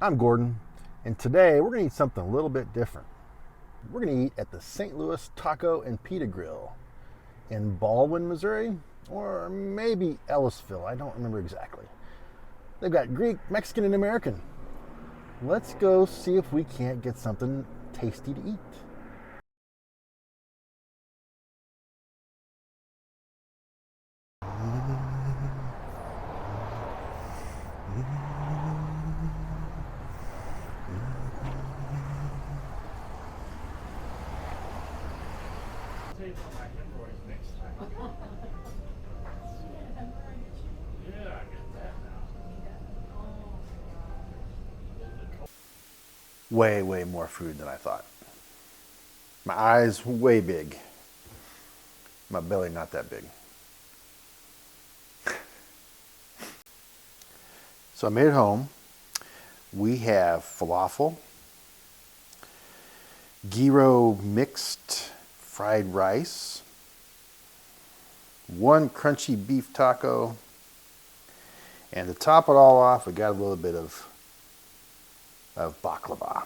I'm Gordon, and today we're going to eat something a little bit different. We're going to eat at the St. Louis Taco and Pita Grill in Ballwin, Missouri, or maybe Ellisville. I don't remember exactly. They've got Greek, Mexican, and American. Let's go see if we can't get something tasty to eat. Save on my hemorrhoids next time. Yeah, I get that now. Way more food than I thought. My eyes way big. My belly not that big. So I made it home. We have falafel, gyro mixed fried rice, one crunchy beef taco, and to top it all off, we got a little bit of baklava.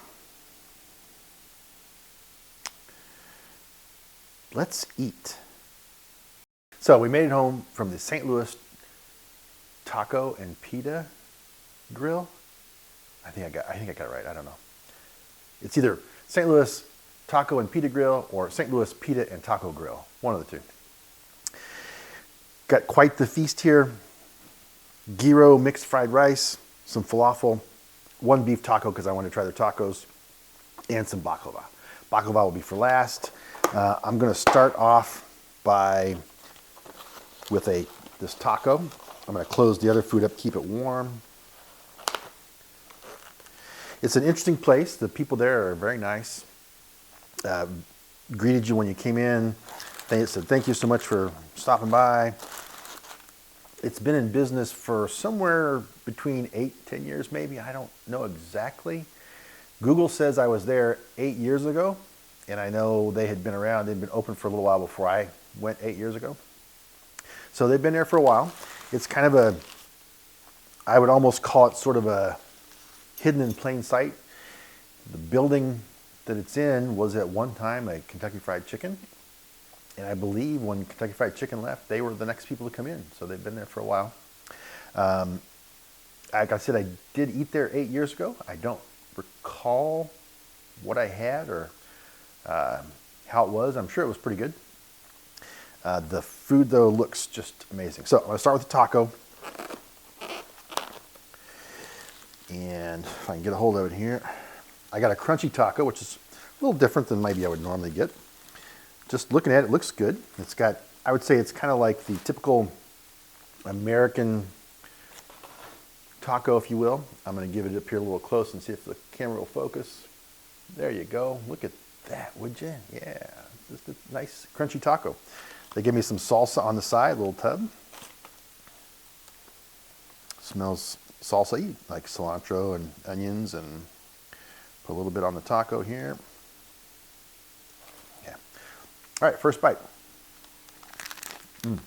Let's eat. So we made it home from the St. Louis Taco and Pita Grill. I think I got it right. I don't know. It's either St. Louis Taco and Pita Grill or St. Louis Pita and Taco Grill. One of the two. Got quite the feast here. Gyro mixed fried rice, some falafel, one beef taco because I want to try their tacos, and some baklava. Baklava will be for last. I'm going to start off with this taco. I'm going to close the other food up, keep it warm. It's an interesting place. The people there are very nice. Greeted you when you came in. They said, thank you so much for stopping by. It's been in business for somewhere between 8-10 years, maybe. I don't know exactly. Google says I was there 8 years ago, and I know they had been around. They'd been open for a little while before I went 8 years ago. So they've been there for a while. It's kind of I would almost call it sort of a hidden in plain sight. The building that it's in was at one time a Kentucky Fried Chicken. And I believe when Kentucky Fried Chicken left, they were the next people to come in. So they've been there for a while. Like I said, I did eat there 8 years ago. I don't recall what I had or how it was. I'm sure it was pretty good. The food, though, looks just amazing. So I'm going to start with the taco. And if I can get a hold of it here. I got a crunchy taco, which is a little different than maybe I would normally get. Just looking at it, it looks good. It's got, I would say it's kind of like the typical American taco, if you will. I'm going to give it up here a little close and see if the camera will focus. There you go. Look at that, would you? Yeah, just a nice crunchy taco. They give me some salsa on the side, a little tub. Smells salsa-y, like cilantro and onions, and put a little bit on the taco here. Yeah. All right, first bite. Mm.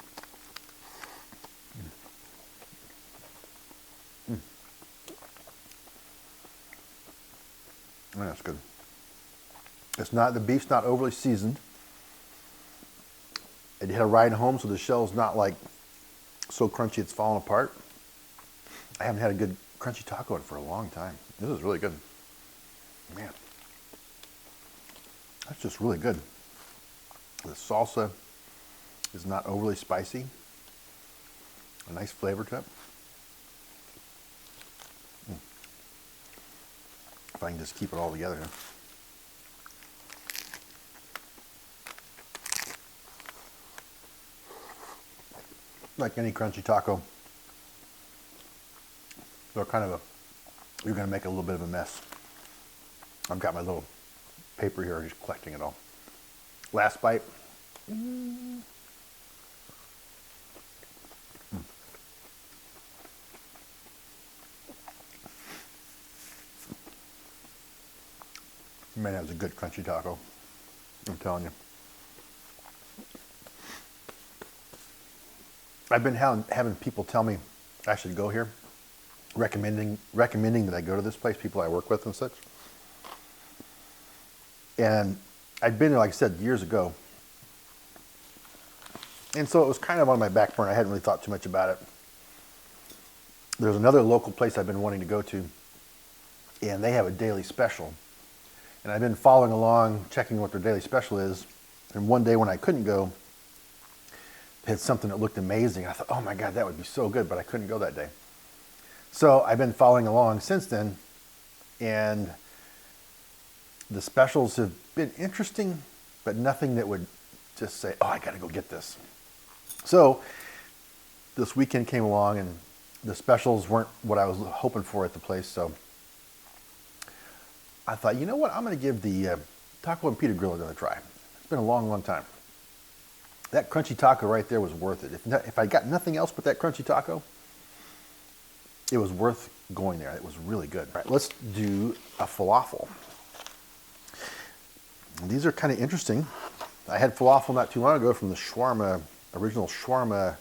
Mm. Oh, that's good. It's not, the beef's not overly seasoned. It had a ride home, so the shell's not like so crunchy it's falling apart. I haven't had a good crunchy taco for a long time. This is really good. Man, that's just really good. The salsa is not overly spicy. A nice flavor to it. If I can just keep it all together. Like any crunchy taco, they're kind of you're going to make a little bit of a mess. I've got my little paper here, just collecting it all. Last bite. Mm. Man, that was a good crunchy taco. I'm telling you. I've been having people tell me I should go here. recommending that I go to this place, people I work with and such. And I'd been there, like I said, years ago. And so it was kind of on my back burner. I hadn't really thought too much about it. There's another local place I've been wanting to go to, and they have a daily special. And I've been following along, checking what their daily special is. And one day when I couldn't go, they had something that looked amazing. I thought, oh my God, that would be so good, but I couldn't go that day. So I've been following along since then, and the specials have been interesting, but nothing that would just say, oh, I got to go get this. So this weekend came along, and the specials weren't what I was hoping for at the place. So I thought, you know what? I'm going to give the Taco and Pita Grill another try. It's been a long, long time. That crunchy taco right there was worth it. If I got nothing else but that crunchy taco, it was worth going there. It was really good. All right, let's do a falafel. These are kind of interesting. I had falafel not too long ago from the original shawarma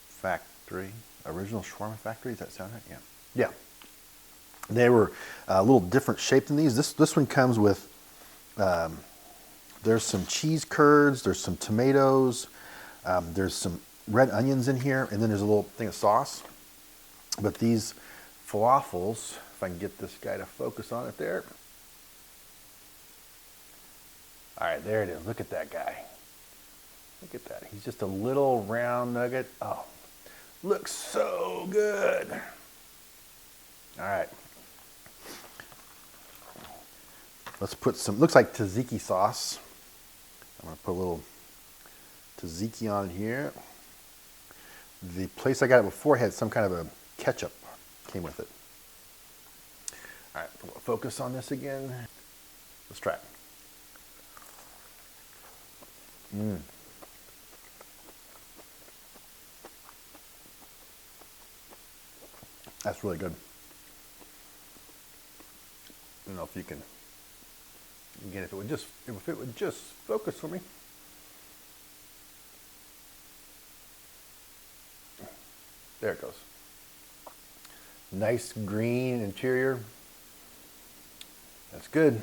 factory. Original shawarma factory, does that sound right? Yeah. Yeah. They were a little different shape than these. This one comes with, there's some cheese curds, there's some tomatoes, there's some red onions in here, and then there's a little thing of sauce. But these falafels, if I can get this guy to focus on it there. All right, there it is. Look at that guy. Look at that. He's just a little round nugget. Oh, looks so good. All right. Let's put some, looks like tzatziki sauce. I'm going to put a little tzatziki on here. The place I got it before had some kind of a ketchup came with it. All right, we'll focus on this again. Let's try it. That's really good. I don't know if you can, again, if it would just focus for me. There it goes. Nice green interior. That's good.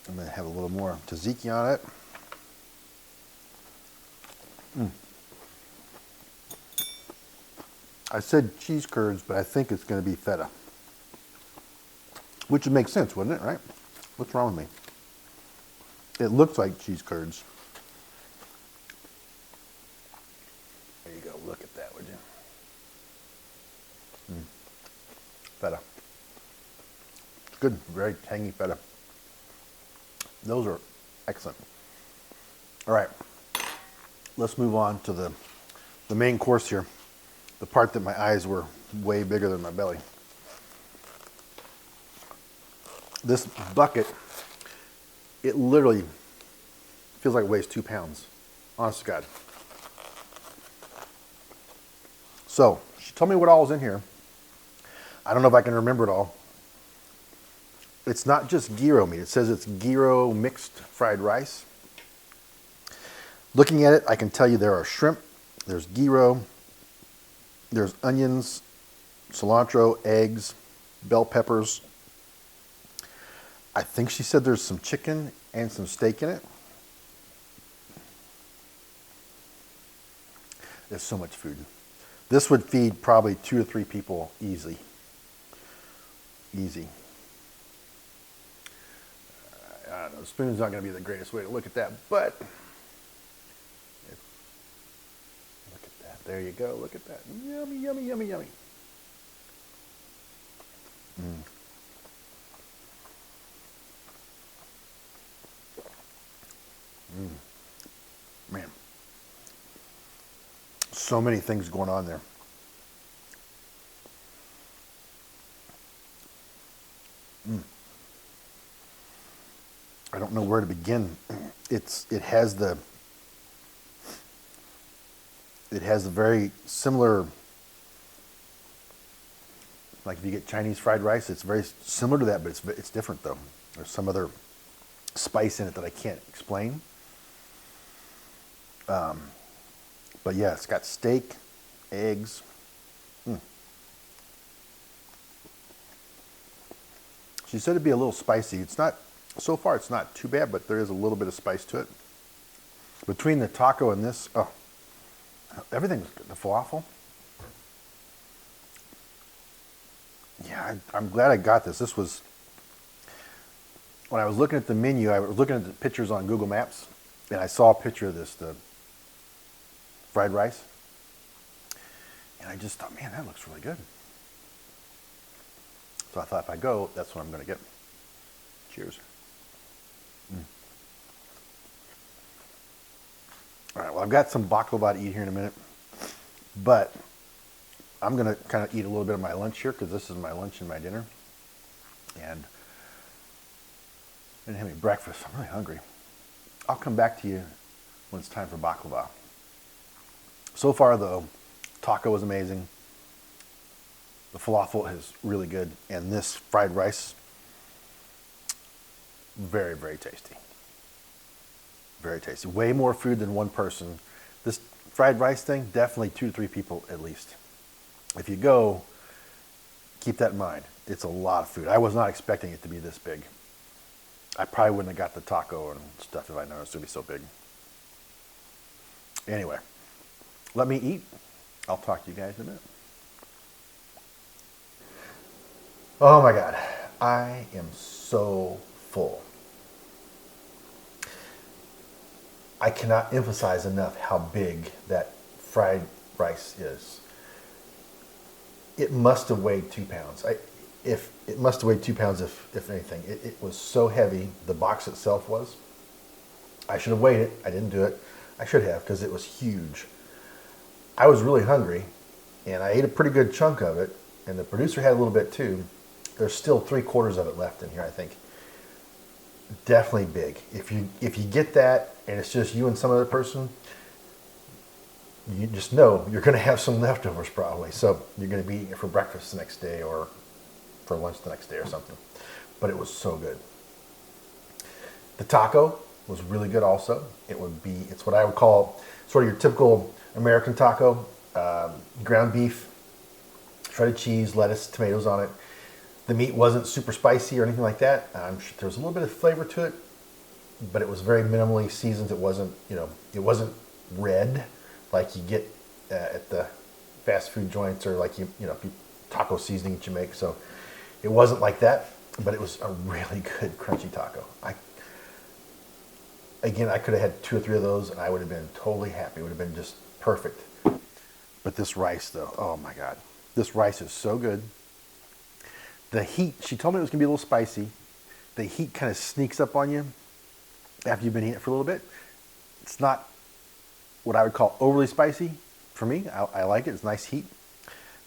I'm going to have a little more tzatziki on it. I said cheese curds, but I think it's going to be feta. Which would make sense, wouldn't it, right? What's wrong with me? It looks like cheese curds. There you go. Look at that, would you? Feta. It's good. Very tangy feta. Those are excellent. All right. Let's move on to the main course here. The part that my eyes were way bigger than my belly. This bucket, it literally feels like it weighs 2 pounds. Honest to God. So, she told me what all is in here. I don't know if I can remember it all. It's not just gyro meat. It says it's gyro mixed fried rice. Looking at it, I can tell you there are shrimp, there's gyro, there's onions, cilantro, eggs, bell peppers. I think she said there's some chicken and some steak in it. There's so much food. This would feed probably 2 or 3 people easy. Easy. I don't know, the spoon's not going to be the greatest way to look at that, but look at that. There you go. Look at that. Yummy, yummy, yummy, yummy. Man. So many things going on there. I don't know where to begin. It has the very similar, like if you get Chinese fried rice, it's very similar to that, but it's different though. There's some other spice in it that I can't explain. But yeah, it's got steak, eggs, She said it'd be a little spicy. It's not, so far it's not too bad, but there is a little bit of spice to it. Between the taco and this, oh, everything's good. The falafel. Yeah, I'm glad I got this. This was, when I was looking at the menu, I was looking at the pictures on Google Maps, and I saw a picture of this, the fried rice. And I just thought, man, that looks really good. So I thought if I go, that's what I'm going to get. Cheers. All right, well, I've got some baklava to eat here in a minute, but I'm going to kind of eat a little bit of my lunch here because this is my lunch and my dinner. And I didn't have any breakfast. I'm really hungry. I'll come back to you when it's time for baklava. So far, though, taco was amazing. The falafel is really good. And this fried rice, very, very tasty. Very tasty. Way more food than one person. This fried rice thing, definitely 2 to 3 people at least. If you go, keep that in mind. It's a lot of food. I was not expecting it to be this big. I probably wouldn't have got the taco and stuff if I noticed it would be so big. Anyway, let me eat. I'll talk to you guys in a minute. Oh my God, I am so full. I cannot emphasize enough how big that fried rice is. It must have weighed 2 pounds. It must have weighed 2 pounds if anything. It was so heavy, the box itself was. I should have weighed it. I didn't do it. I should have because it was huge. I was really hungry and I ate a pretty good chunk of it, and the producer had a little bit too. There's still 3/4 of it left in here, I think. Definitely big. If you get that and it's just you and some other person, you just know you're going to have some leftovers probably. So you're going to be eating it for breakfast the next day or for lunch the next day or something. But it was so good. The taco was really good also. It's what I would call sort of your typical American taco. Ground beef, shredded cheese, lettuce, tomatoes on it. The meat wasn't super spicy or anything like that. There was a little bit of flavor to it, but it was very minimally seasoned. It wasn't red like you get at the fast food joints or like taco seasoning that you make. So it wasn't like that, but it was a really good crunchy taco. I could have had 2 or 3 of those and I would have been totally happy. It would have been just perfect. But this rice though, oh my God. This rice is so good. The heat, she told me it was going to be a little spicy. The heat kind of sneaks up on you after you've been eating it for a little bit. It's not what I would call overly spicy for me. I like it. It's nice heat.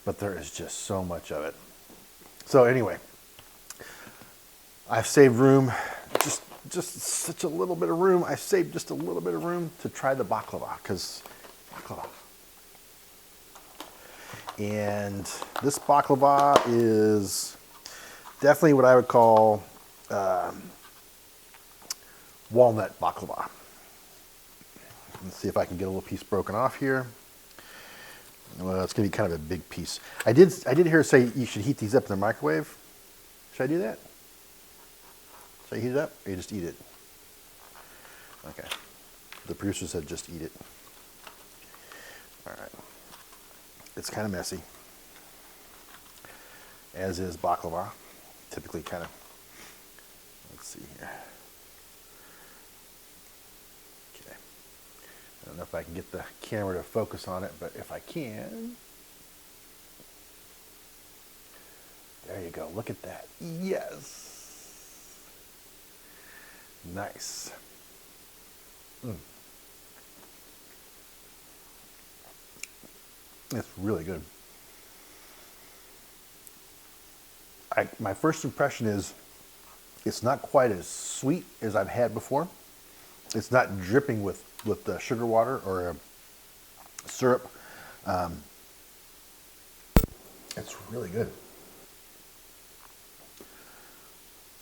But there is just so much of it. So anyway, I've saved room, just such a little bit of room. I saved just a little bit of room to try the baklava, because baklava. And this baklava is definitely what I would call walnut baklava. Let's see if I can get a little piece broken off here. Well, it's going to be kind of a big piece. I did hear her say you should heat these up in the microwave. Should I do that? Should I heat it up or you just eat it? Okay. The producer said just eat it. All right. It's kind of messy, as is baklava. Typically kind of, let's see here. Okay. I don't know if I can get the camera to focus on it, but if I can. There you go. Look at that. Yes. Nice. It's really good. My first impression is it's not quite as sweet as I've had before. It's not dripping with sugar water or syrup. It's really good.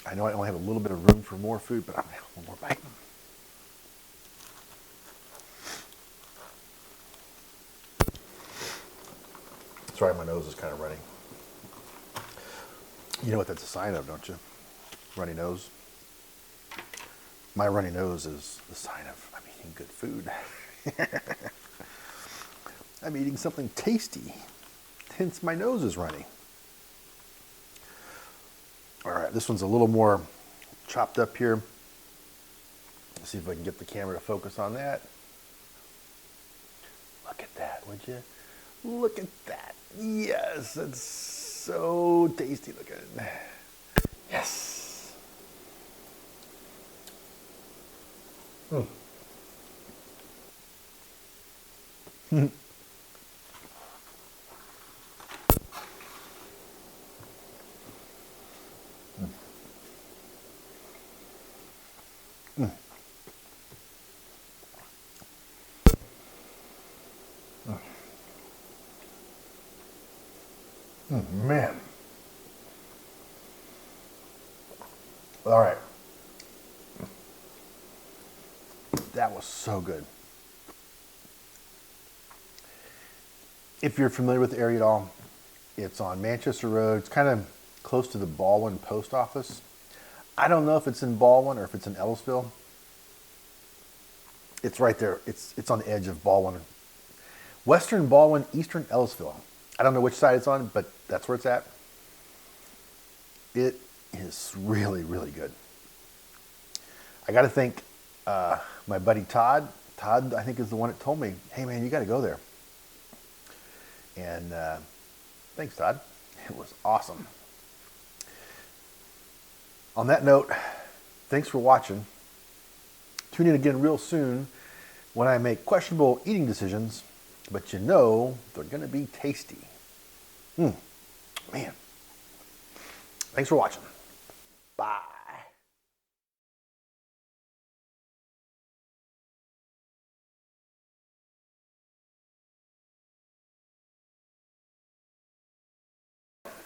I know I only have a little bit of room for more food, but I'm going to have one more bite. Sorry, my nose is kind of running. You know what that's a sign of, don't you? runny nose. My runny nose is the sign of I'm eating good food. I'm eating something tasty, hence my nose is runny. All right, this one's a little more chopped up here. Let's see if I can get the camera to focus on that. Look at that, would you? Look at that. Yes, it's so tasty. Look at it. Yes. Mm. Man. All right. That was so good. If you're familiar with the area at all, it's on Manchester Road. It's kind of close to the Ballwin post office. I don't know if it's in Ballwin or if it's in Ellisville. It's right there. It's on the edge of Ballwin. Western Ballwin, Eastern Ellisville. I don't know which side it's on, but that's where it's at. It is really, really good. I got to thank my buddy Todd. Todd, I think, is the one that told me, hey, man, you got to go there. And thanks, Todd. It was awesome. On that note, thanks for watching. Tune in again real soon when I make questionable eating decisions, but you know they're going to be tasty. Man. Thanks for watching. Bye.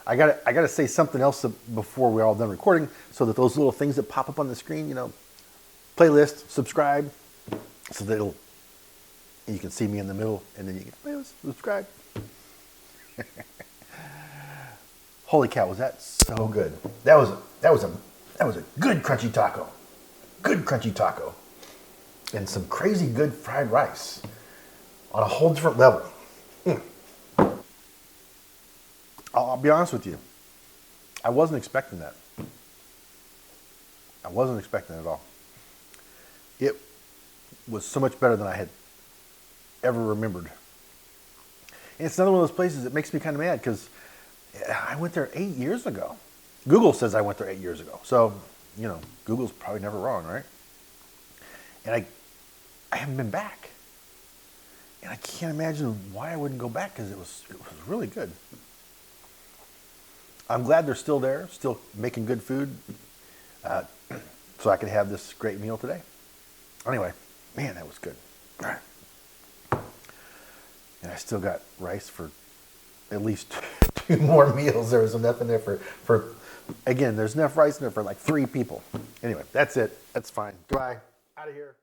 I gotta say something else before we're all done recording, so that those little things that pop up on the screen, you know, playlist, subscribe, so that you can see me in the middle, and then you can playlist, subscribe. Holy cow, was that so good? That was a good crunchy taco. Good crunchy taco. And some crazy good fried rice on a whole different level. I'll be honest with you. I wasn't expecting that. I wasn't expecting it at all. It was so much better than I had ever remembered. And it's another one of those places that makes me kind of mad because I went there 8 years ago. Google says I went there 8 years ago. So, you know, Google's probably never wrong, right? And I haven't been back. And I can't imagine why I wouldn't go back because it was really good. I'm glad they're still there, still making good food, so I could have this great meal today. Anyway, man, that was good. All right. And I still got rice for at least 2 more meals. There was enough in there for again, there's enough rice in there for like 3 people. Anyway, that's it. That's fine. Goodbye. Out of here.